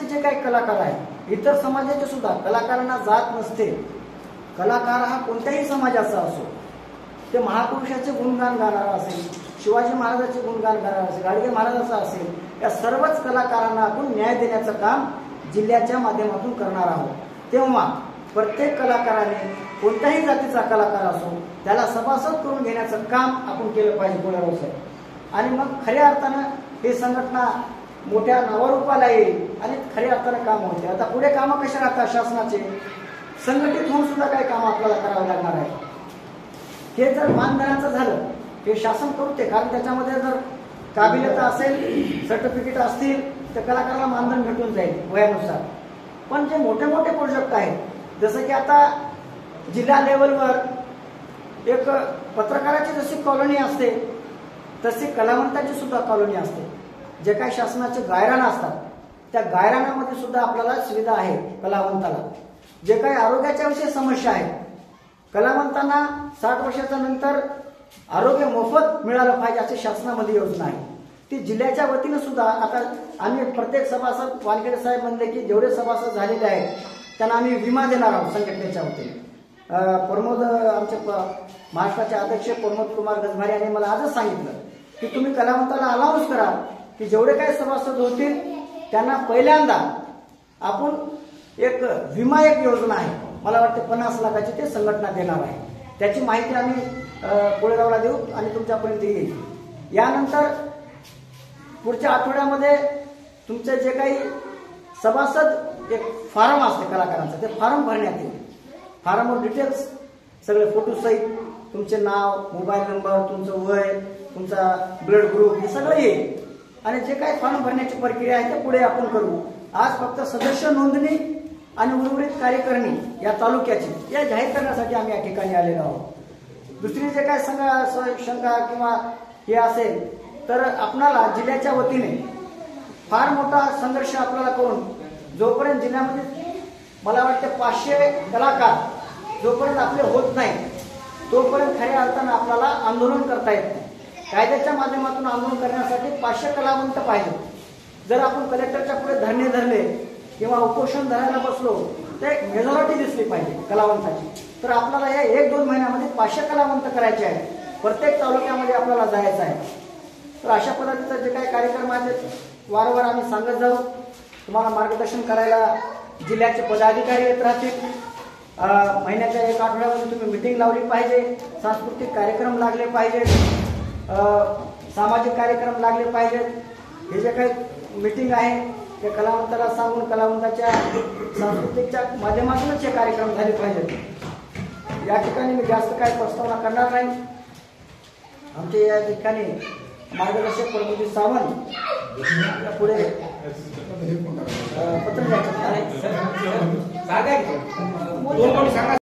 समाजाचे जे काही कलाकार आहेत, इतर समाजाचे सुद्धा कलाकारांना जात नसते. कलाकार हा कोणत्याही समाजाचा असो, ते महापुरुषाचे गुणगान गाणारा असेल, शिवाजी महाराजांचे गुणगान गाणारा असेल, गाडगे महाराजांचा असेल, या सर्वच कलाकारांना आपण न्याय देण्याचं काम जिल्ह्याच्या माध्यमातून करणार आहोत. तेव्हा प्रत्येक कलाकाराने कोणत्याही जातीचा कलाकार असो त्याला सभासद करून घेण्याचं काम आपण केलं पाहिजे बोळेराव साहेब. आणि मग खऱ्या अर्थानं ही संघटना मोठ्या नावारूपाला येईल आणि खऱ्या अर्थानं काम होते. आता पुढे कामं कशा राहतात शासनाचे, संघटित होऊन सुद्धा काही कामं आपल्याला करावं लागणार आहे. हे जर मानधनाचं झालं हे शासन करते, कारण त्याच्यामध्ये जर काबिलियता असेल, सर्टिफिकेट असतील तर कलाकाराला मानधन भेटून जाईल वयानुसार. पण जे मोठे मोठे प्रोजेक्ट आहेत, जसं की आता जिल्हा लेवलवर एक पत्रकाराची जशी कॉलनी असते तशी कलावंताची सुद्धा कॉलनी असते. जे काही शासनाचे गायरान असतात त्या गायरानामध्ये सुद्धा आपल्याला सुविधा आहे कलावंताला. जे काही आरोग्याच्या विषयी समस्या आहेत, कलावंतांना 60 वर्षाच्या नंतर आरोग्य मोफत मिळालं पाहिजे अशी शासनामध्ये योजना आहे. ती जिल्ह्याच्या वतीनं सुद्धा आता आम्ही प्रत्येक सभासद, वानखेडे साहेब म्हणले की जेवढे सभासद झालेले आहेत त्यांना आम्ही विमा देणार आहोत संघटनेच्या वतीने. प्रमोद आमचे महाराष्ट्राचे अध्यक्ष प्रमोद कुमार गजभारी यांनी मला आजच सांगितलं की तुम्ही कलावंताला अलाउन्स करा की जेवढे काही सभासद होतील त्यांना पहिल्यांदा आपण एक विमा एक योजना आहे, मला वाटते 50 लाखाची ते संघटना देणार आहे. त्याची माहिती आम्ही कोळेगावला देऊ आणि तुमच्यापर्यंत येईल. यानंतर पुढच्या आठवड्यामध्ये तुमचे जे काही सभासद एक फॉर्म असते कलाकारांचं, ते फॉर्म भरण्यात येईल. फॉर्मवर डिटेल्स सगळे फोटो सहित तुमचे नाव, मोबाईल नंबर, तुमचं वय, तुमचा ब्लड ग्रुप हे सगळं येईल. आणि जे काही फॉर्म भरण्याची प्रक्रिया आहे ते पुढे आपण करू. आज फक्त सदस्य नोंदणी आणि उर्वरित कार्यकारिणी या तालुक्याची या जाहीर करण्यासाठी आम्ही या ठिकाणी आलेलो आहोत. दुसरी जे काय शंका किंवा हे असेल तर आपणाला जिल्ह्याच्या वतीने फार मोठा संघर्ष आपल्याला करून जोपर्यंत जिल्ह्यामध्ये मला वाटतं 500 कलाकार जोपर्यंत आपले होत नाही तोपर्यंत खऱ्या अर्थानं आपल्याला आंदोलन करता येत नाही. कायद्याच्या माध्यमातून आंदोलन करण्यासाठी 500 कलावंत पाहिजे. जर आपण कलेक्टरच्या पुढे धरणे धरले किंवा उपोषण धरायला बसलो तर एक मेजॉरिटी दिसली पाहिजे कलावंताची. तर आपल्याला या 1-2 महिन्यामध्ये 500 कलावंत करायचे आहेत. प्रत्येक तालुक्यामध्ये आपल्याला जायचं आहे. तर अशा पद्धतीचे जे काही कार्यक्रम आहेत वारंवार आम्ही सांगत जाऊ. तुम्हाला मार्गदर्शन करायला जिल्ह्याचे पदाधिकारी येत राहतील. महिन्याच्या 1 आठवड्यामध्ये तुम्ही मिटिंग लावली पाहिजे, सांस्कृतिक कार्यक्रम लागले पाहिजेत, सामाजिक कार्यक्रम लागले पाहिजेत. हे जे काही मिटिंग आहे ते कलावंताला सांगून कलावंताच्या सांस्कृतिकच्या माध्यमातूनच हे कार्यक्रम झाले पाहिजेत. या ठिकाणी मी जास्त काही प्रस्तावना करणार नाही. आमचे या ठिकाणी मार्गदर्शक प्रमोद सावंत पुढे पत्र द्यायचं